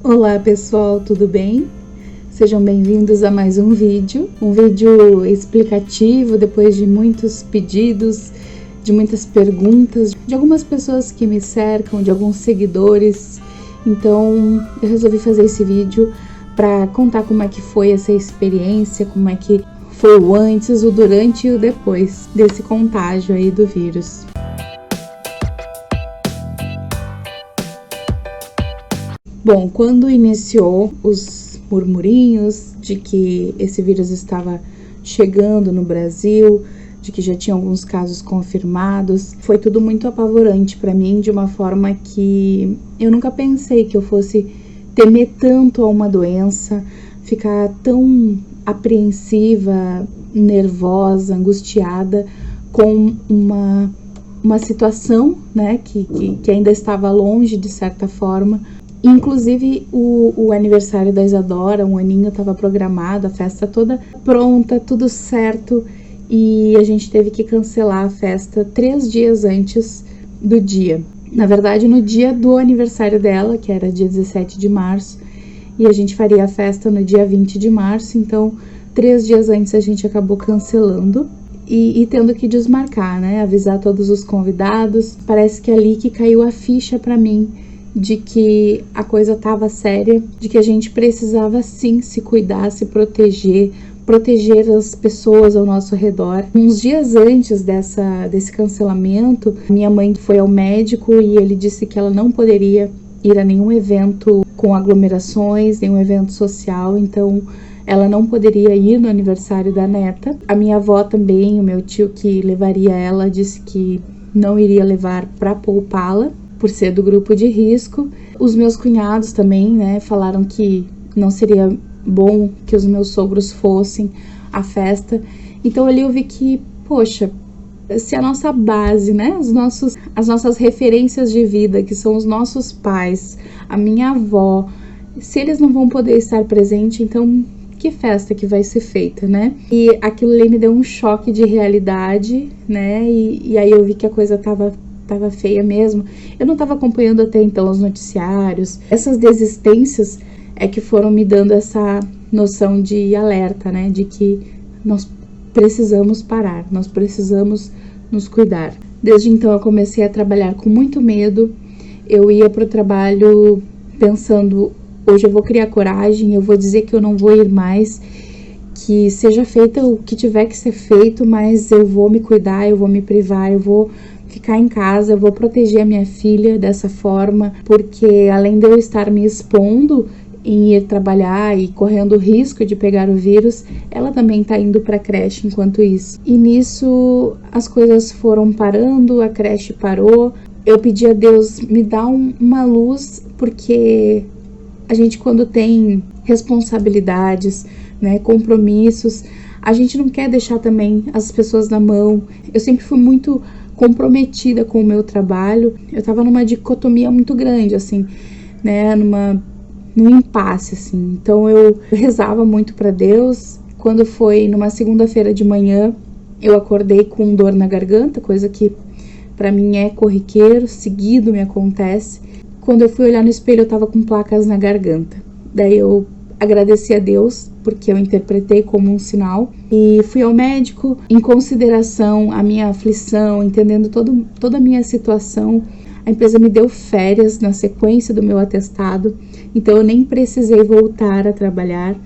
Olá pessoal, tudo bem? Sejam bem-vindos a mais um vídeo explicativo depois de muitos pedidos, de muitas perguntas, de algumas pessoas que me cercam, de alguns seguidores. Então eu resolvi fazer esse vídeo para contar como é que foi essa experiência, como é que foi o antes, o durante e o depois desse contágio aí do vírus. Bom, quando iniciou os murmurinhos de que esse vírus estava chegando no Brasil, de que já tinha alguns casos confirmados, foi tudo muito apavorante para mim, de uma forma que eu nunca pensei que eu fosse temer tanto a uma doença, ficar tão apreensiva, nervosa, angustiada com uma situação, né, que ainda estava longe de certa forma. Inclusive o aniversário da Isadora, um aninho, estava programado, a festa toda pronta, tudo certo, e a gente teve que cancelar a festa 3 dias antes do dia. Na verdade, no dia do aniversário dela, que era dia 17 de março, e a gente faria a festa no dia 20 de março, então 3 dias antes a gente acabou cancelando e tendo que desmarcar, né? Avisar todos os convidados. Parece que ali que caiu a ficha para mim de que a coisa estava séria, de que a gente precisava sim se cuidar, se proteger as pessoas ao nosso redor. Uns dias antes desse cancelamento, minha mãe foi ao médico e ele disse que ela não poderia ir a nenhum evento com aglomerações, nenhum evento social, então ela não poderia ir no aniversário da neta. A minha avó também, o meu tio que levaria ela, disse que não iria levar para poupá-la, por ser do grupo de risco. Os meus cunhados também, né, falaram que não seria bom que os meus sogros fossem à festa. Então ali eu vi que, poxa, se a nossa base, né, as nossas referências de vida, que são os nossos pais, a minha avó, se eles não vão poder estar presente, então que festa que vai ser feita, né? E aquilo ali me deu um choque de realidade, né, e aí eu vi que a coisa tava feia mesmo. Eu não estava acompanhando até então os noticiários. Essas desistências é que foram me dando essa noção de alerta, né? De que nós precisamos parar, nós precisamos nos cuidar. Desde então eu comecei a trabalhar com muito medo. Eu ia para o trabalho pensando, hoje eu vou criar coragem, eu vou dizer que eu não vou ir mais, que seja feito o que tiver que ser feito, mas eu vou me cuidar, eu vou me privar, eu vou ficar em casa, eu vou proteger a minha filha dessa forma, porque além de eu estar me expondo em ir trabalhar e correndo o risco de pegar o vírus, ela também tá indo para a creche enquanto isso. E nisso as coisas foram parando, a creche parou. Eu pedi a Deus me dar uma luz, porque a gente, quando tem responsabilidades, né, compromissos, a gente não quer deixar também as pessoas na mão. Eu sempre fui muito comprometida com o meu trabalho. Eu tava numa dicotomia muito grande, assim, né, num impasse, assim. Então eu rezava muito para Deus. Quando foi numa segunda-feira de manhã, eu acordei com dor na garganta, coisa que para mim é corriqueiro, seguido me acontece. Quando eu fui olhar no espelho, eu tava com placas na garganta. Daí eu agradeci a Deus, porque eu interpretei como um sinal, e fui ao médico em consideração a minha aflição, entendendo toda a minha situação. A empresa me deu férias na sequência do meu atestado, então eu nem precisei voltar a trabalhar.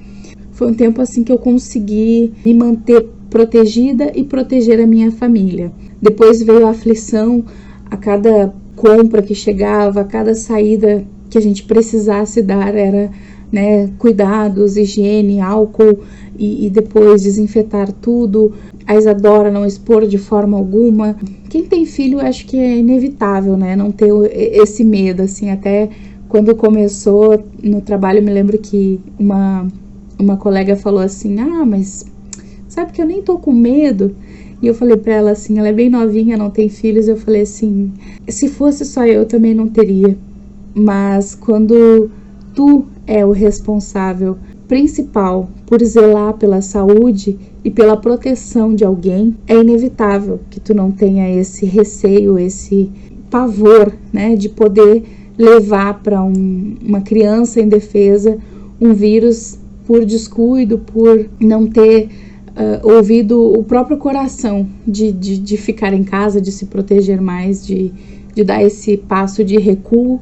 Foi um tempo assim que eu consegui me manter protegida e proteger a minha família. Depois veio a aflição, a cada compra que chegava, a cada saída que a gente precisasse dar era, né, cuidados, higiene, álcool e depois desinfetar tudo. A Isadora não expor de forma alguma. Quem tem filho, acho que é inevitável, né, não ter esse medo, assim. Até quando começou no trabalho, me lembro que uma colega falou assim, mas sabe que eu nem tô com medo? E eu falei pra ela assim, ela é bem novinha, não tem filhos, eu falei assim, se fosse só eu também não teria. Mas quando tu é o responsável principal por zelar pela saúde e pela proteção de alguém, é inevitável que tu não tenha esse receio, esse pavor, né, de poder levar para uma criança indefesa um vírus por descuido, por não ter ouvido o próprio coração de ficar em casa, de se proteger mais, de dar esse passo de recuo,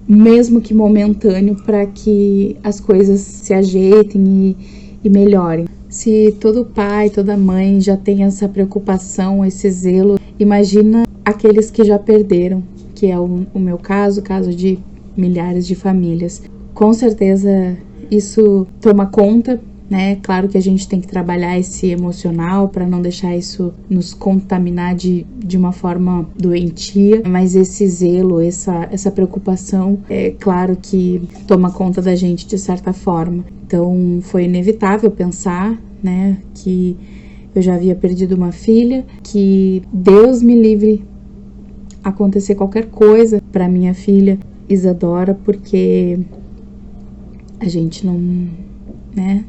mesmo que momentâneo, para que as coisas se ajeitem e melhorem. Se todo pai, toda mãe já tem essa preocupação, esse zelo, imagina aqueles que já perderam, que é o meu caso, o caso de milhares de famílias. Com certeza isso toma conta, né? Claro que a gente tem que trabalhar esse emocional para não deixar isso nos contaminar de uma forma doentia, mas esse zelo, essa preocupação, é claro que toma conta da gente de certa forma. Então foi inevitável pensar, né, que eu já havia perdido uma filha, que Deus me livre acontecer qualquer coisa para minha filha Isadora, porque a gente não, né,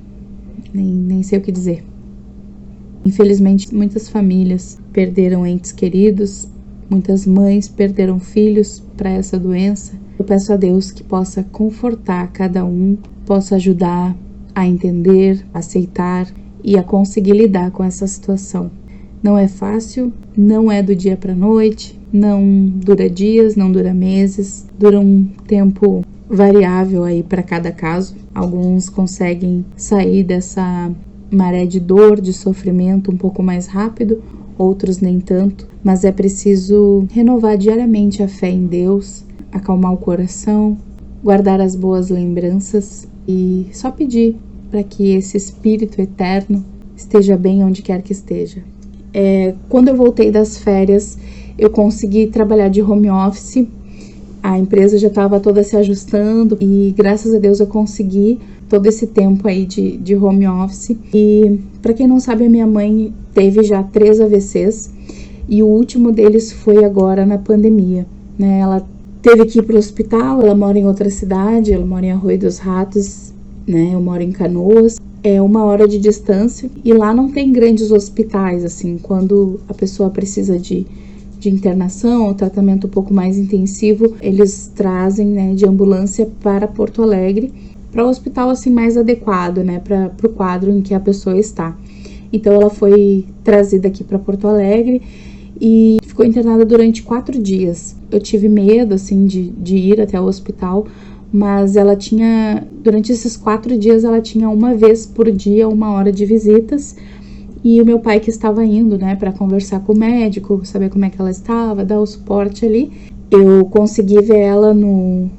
nem sei o que dizer. Infelizmente, muitas famílias perderam entes queridos, muitas mães perderam filhos para essa doença. Eu peço a Deus que possa confortar cada um, possa ajudar a entender, a aceitar e a conseguir lidar com essa situação. Não é fácil, não é do dia para a noite, não dura dias, não dura meses, dura um tempo variável aí para cada caso. Alguns conseguem sair dessa maré de dor, de sofrimento um pouco mais rápido, outros nem tanto, mas é preciso renovar diariamente a fé em Deus, acalmar o coração, guardar as boas lembranças e só pedir para que esse Espírito eterno esteja bem onde quer que esteja. Quando eu voltei das férias, eu consegui trabalhar de home office. A empresa já estava toda se ajustando e graças a Deus eu consegui todo esse tempo aí de home office. E para quem não sabe, a minha mãe teve já 3 AVCs e o último deles foi agora na pandemia, né? Ela teve que ir para o hospital, ela mora em outra cidade, ela mora em Arroio dos Ratos, né? Eu moro em Canoas. É 1 hora de distância e lá não tem grandes hospitais, assim, quando a pessoa precisa de internação ou tratamento um pouco mais intensivo, eles trazem, né, de ambulância para Porto Alegre, para o hospital assim mais adequado, né, para o quadro em que a pessoa está. Então ela foi trazida aqui para Porto Alegre e ficou internada durante 4 dias. Eu tive medo, assim, de ir até o hospital, mas ela tinha, durante esses 4 dias, ela tinha 1 vez por dia 1 hora de visitas. E o meu pai que estava indo, né, para conversar com o médico, saber como é que ela estava, dar o suporte ali. Eu consegui ver ela no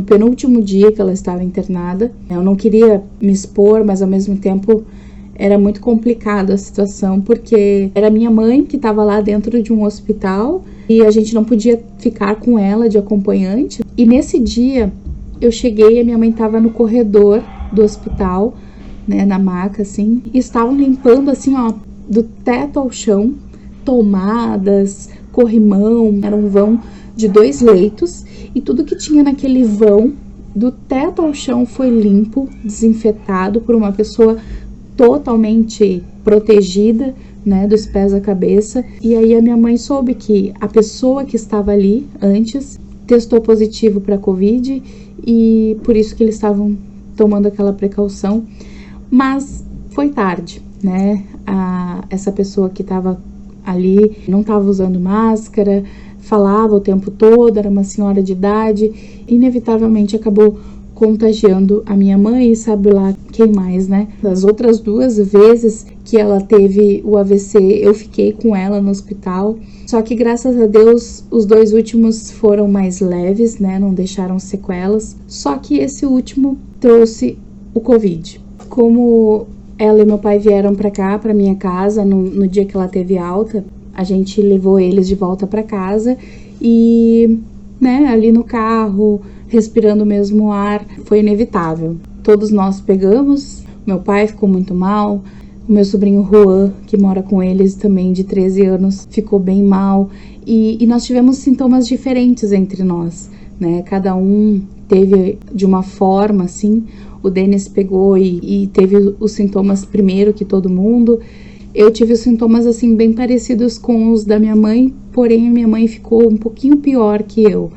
penúltimo dia que ela estava internada. Eu não queria me expor, mas ao mesmo tempo era muito complicado a situação, porque era minha mãe que estava lá dentro de um hospital e a gente não podia ficar com ela de acompanhante. E nesse dia eu cheguei e a minha mãe estava no corredor do hospital, né, na maca, assim, e estavam limpando, assim, ó, do teto ao chão, tomadas, corrimão, era um vão de 2 leitos, e tudo que tinha naquele vão, do teto ao chão, foi limpo, desinfetado por uma pessoa totalmente protegida, né, dos pés à cabeça. E aí a minha mãe soube que a pessoa que estava ali antes testou positivo para Covid, e por isso que eles estavam tomando aquela precaução. Mas foi tarde, né? Essa pessoa que estava ali não estava usando máscara, falava o tempo todo, era uma senhora de idade, inevitavelmente acabou contagiando a minha mãe e sabe lá quem mais, né? Das outras 2 vezes que ela teve o AVC, eu fiquei com ela no hospital. Só que graças a Deus, os 2 últimos foram mais leves, né? Não deixaram sequelas. Só que esse último trouxe o Covid. Como ela e meu pai vieram para cá, para minha casa, no dia que ela teve alta, a gente levou eles de volta para casa e, né, ali no carro, respirando o mesmo ar, foi inevitável. Todos nós pegamos, meu pai ficou muito mal, o meu sobrinho Juan, que mora com eles também, de 13 anos, ficou bem mal, e nós tivemos sintomas diferentes entre nós, né, cada um teve de uma forma, assim. O Denis pegou e teve os sintomas primeiro que todo mundo. Eu tive os sintomas, assim, bem parecidos com os da minha mãe, porém a minha mãe ficou um pouquinho pior que eu.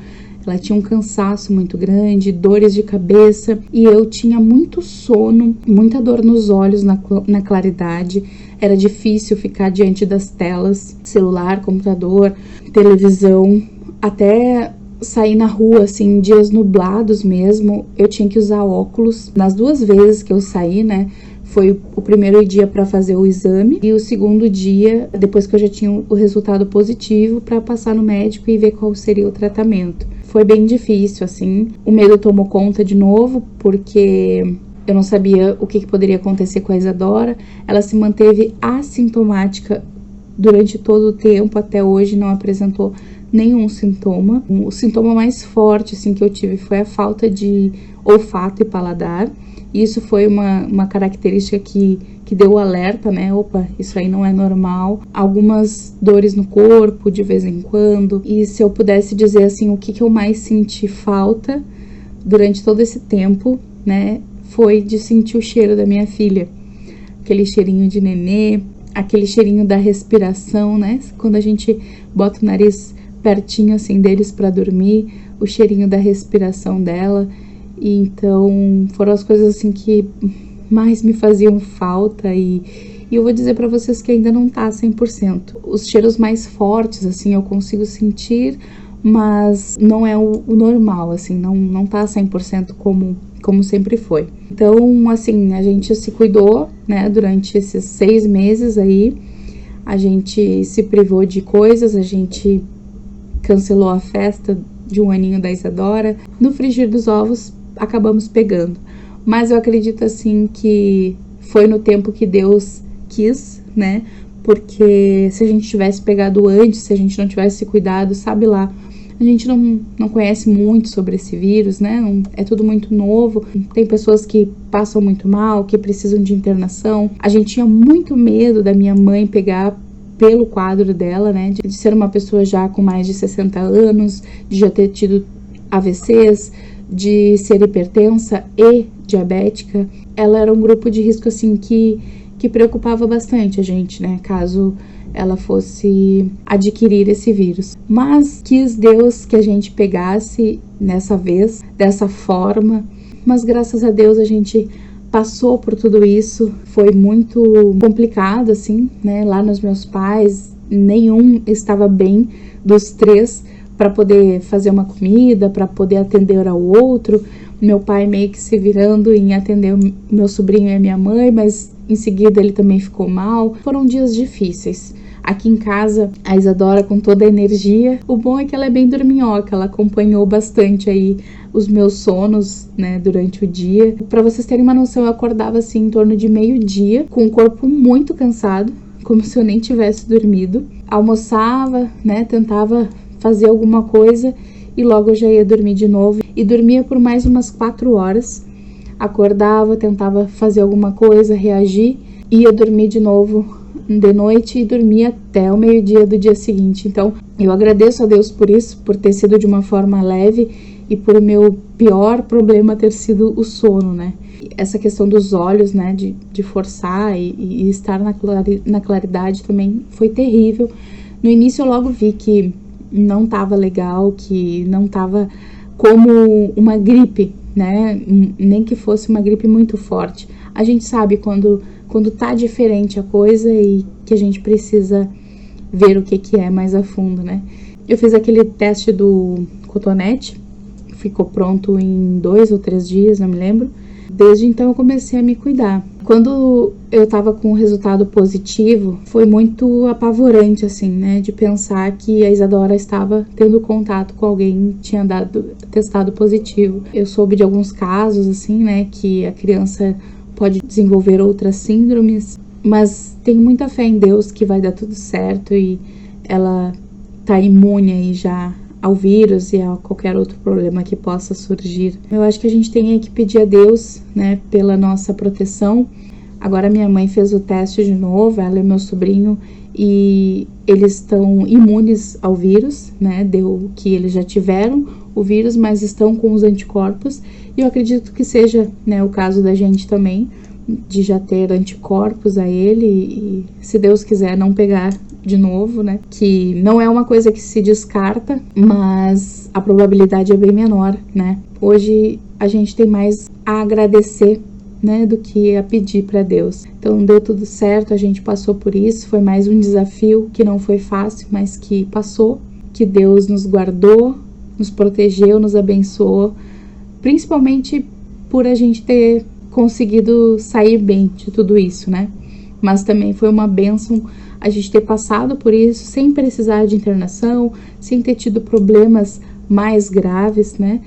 ela tinha um cansaço muito grande, dores de cabeça, e eu tinha muito sono, muita dor nos olhos na claridade. Era difícil ficar diante das telas, celular, computador, televisão, até sair na rua, assim, em dias nublados mesmo, eu tinha que usar óculos. Nas 2 vezes que eu saí, né, foi o primeiro dia para fazer o exame e o segundo dia, depois que eu já tinha o resultado positivo, para passar no médico e ver qual seria o tratamento. Foi bem difícil, assim. O medo tomou conta de novo, porque eu não sabia o que poderia acontecer com a Isadora. Ela se manteve assintomática durante todo o tempo, até hoje não apresentou nenhum sintoma. O sintoma mais forte, assim, que eu tive foi a falta de olfato e paladar. Isso foi uma característica que deu o alerta, né? Opa, isso aí não é normal. Algumas dores no corpo, de vez em quando. E se eu pudesse dizer, assim, o que eu mais senti falta durante todo esse tempo, né? Foi de sentir o cheiro da minha filha. Aquele cheirinho de nenê, aquele cheirinho da respiração, né? Quando a gente bota o nariz pertinho, assim, deles para dormir, o cheirinho da respiração dela. E então foram as coisas assim que mais me faziam falta e eu vou dizer para vocês que ainda não tá 100%. Os cheiros mais fortes, assim, eu consigo sentir, mas não é o normal, assim, não tá 100% como sempre foi. Então, assim, a gente se cuidou, né, durante esses 6 meses aí, a gente se privou de coisas, a gente cancelou a festa de 1 aninho da Isadora. No frigir dos ovos, acabamos pegando. Mas eu acredito, assim, que foi no tempo que Deus quis, né? Porque se a gente tivesse pegado antes, se a gente não tivesse cuidado, sabe lá, a gente não conhece muito sobre esse vírus, né? É tudo muito novo. Tem pessoas que passam muito mal, que precisam de internação. A gente tinha muito medo da minha mãe pegar pelo quadro dela, né? De ser uma pessoa já com mais de 60 anos, de já ter tido AVCs, de ser hipertensa e diabética. Ela era um grupo de risco, assim, que preocupava bastante a gente, né? Caso ela fosse adquirir esse vírus. Mas quis Deus que a gente pegasse nessa vez, dessa forma. Mas graças a Deus a gente passou por tudo isso. Foi muito complicado, assim, né? Lá nos meus pais, nenhum estava bem dos 3 para poder fazer uma comida, para poder atender ao outro. Meu pai meio que se virando em atender o meu sobrinho e a minha mãe, mas em seguida ele também ficou mal. Foram dias difíceis. Aqui em casa, a Isadora com toda a energia. O bom é que ela é bem dorminhoca, ela acompanhou bastante aí os meus sonos, né, durante o dia. Para vocês terem uma noção, eu acordava assim em torno de meio-dia, com o corpo muito cansado, como se eu nem tivesse dormido. Almoçava, né, tentava fazer alguma coisa e logo eu já ia dormir de novo. E dormia por mais umas 4 horas. Acordava, tentava fazer alguma coisa, reagir, ia dormir de novo de noite e dormia até o meio-dia do dia seguinte. Então, eu agradeço a Deus por isso, por ter sido de uma forma leve e por o meu pior problema ter sido o sono, né? Essa questão dos olhos, né, de forçar e estar na claridade também foi terrível. No início eu logo vi que não tava legal, que não tava como uma gripe, né? Nem que fosse uma gripe muito forte. A gente sabe quando tá diferente a coisa e que a gente precisa ver o que é mais a fundo, né? Eu fiz aquele teste do cotonete, ficou pronto em 2 ou 3 dias, não me lembro. Desde então eu comecei a me cuidar. Quando eu tava com o resultado positivo, foi muito apavorante, assim, né? De pensar que a Isadora estava tendo contato com alguém que tinha dado testado positivo. Eu soube de alguns casos, assim, né? Que a criança pode desenvolver outras síndromes, mas tenho muita fé em Deus que vai dar tudo certo e ela tá imune aí já ao vírus e a qualquer outro problema que possa surgir. Eu acho que a gente tem que pedir a Deus, né, pela nossa proteção. Agora minha mãe fez o teste de novo, ela e meu sobrinho, e eles estão imunes ao vírus, né, deu que eles já tiveram o vírus, mas estão com os anticorpos, e eu acredito que seja, né, o caso da gente também, de já ter anticorpos a ele, e se Deus quiser não pegar de novo, né? Que não é uma coisa que se descarta, mas a probabilidade é bem menor, né? Hoje a gente tem mais a agradecer, né, do que a pedir para Deus. Então deu tudo certo, a gente passou por isso, foi mais um desafio que não foi fácil, mas que passou, que Deus nos guardou, nos protegeu, nos abençoou, principalmente por a gente ter conseguido sair bem de tudo isso, né? Mas também foi uma bênção a gente ter passado por isso sem precisar de internação, sem ter tido problemas mais graves, né?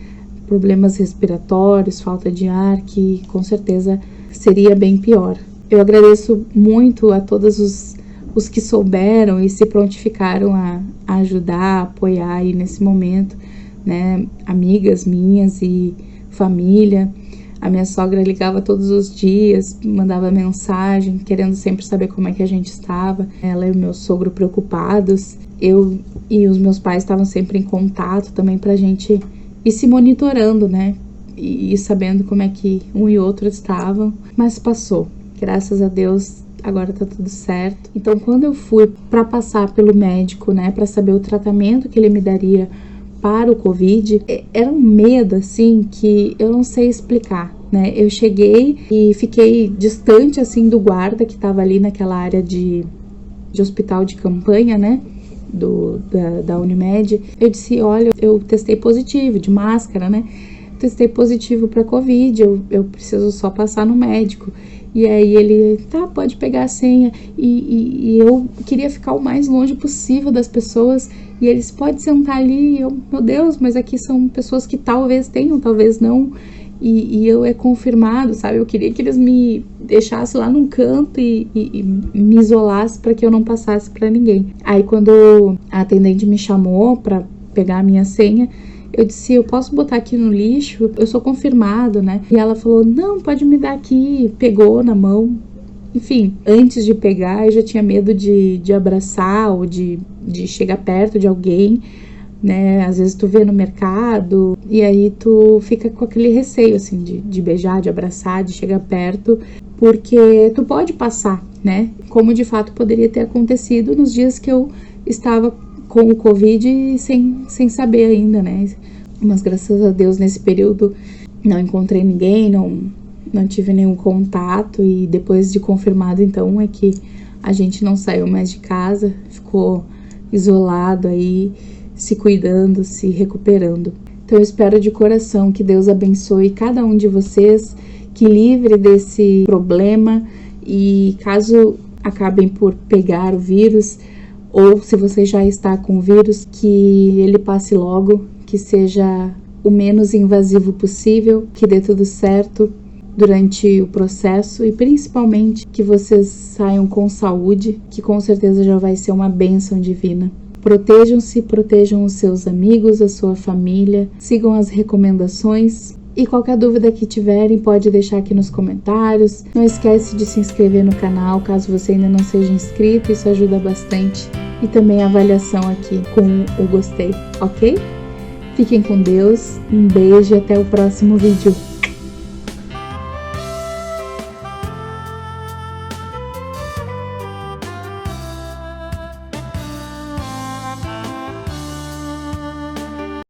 Problemas respiratórios, falta de ar, que com certeza seria bem pior. Eu agradeço muito a todos os que souberam e se prontificaram a ajudar, a apoiar aí nesse momento, né? Amigas minhas e família. A minha sogra ligava todos os dias, mandava mensagem, querendo sempre saber como é que a gente estava. Ela e o meu sogro preocupados. Eu e os meus pais estavam sempre em contato também pra gente ir se monitorando, né? E sabendo como é que um e outro estavam. Mas passou. Graças a Deus, agora tá tudo certo. Então, quando eu fui pra passar pelo médico, né? Pra saber o tratamento que ele me daria para o Covid, era um medo, assim, que eu não sei explicar, né? Eu cheguei e fiquei distante, assim, do guarda que tava ali naquela área de hospital de campanha, né? Da Unimed. Eu disse, olha, eu testei positivo, de máscara, né? Testei positivo para Covid, eu preciso só passar no médico. E aí ele, tá, pode pegar a senha. E eu queria ficar o mais longe possível das pessoas. E eles, pode sentar ali. E eu, meu Deus, mas aqui são pessoas que talvez tenham, talvez não. E eu é confirmado, sabe? Eu queria que eles me deixassem lá num canto e me isolassem para que eu não passasse para ninguém. Aí quando a atendente me chamou para pegar a minha senha, eu disse, eu posso botar aqui no lixo? Eu sou confirmado, né? E ela falou, não, pode me dar aqui. Pegou na mão. Enfim, antes de pegar, eu já tinha medo de abraçar ou de chegar perto de alguém, né? Às vezes tu vê no mercado e aí tu fica com aquele receio, assim, de beijar, de abraçar, de chegar perto, porque tu pode passar, né? Como de fato poderia ter acontecido nos dias que eu estava com o Covid sem saber ainda, né? Mas graças a Deus nesse período não encontrei ninguém, não tive nenhum contato, e depois de confirmado então é que a gente não saiu mais de casa, ficou isolado aí, se cuidando, se recuperando. Então eu espero de coração que Deus abençoe cada um de vocês, que livre desse problema, e caso acabem por pegar o vírus, ou se você já está com o vírus, que ele passe logo, que seja o menos invasivo possível, que dê tudo certo durante o processo e principalmente que vocês saiam com saúde, que com certeza já vai ser uma bênção divina. Protejam-se, protejam os seus amigos, a sua família, sigam as recomendações. E qualquer dúvida que tiverem, pode deixar aqui nos comentários. Não esquece de se inscrever no canal, caso você ainda não seja inscrito, isso ajuda bastante. E também a avaliação aqui com o gostei, ok? Fiquem com Deus, um beijo e até o próximo vídeo.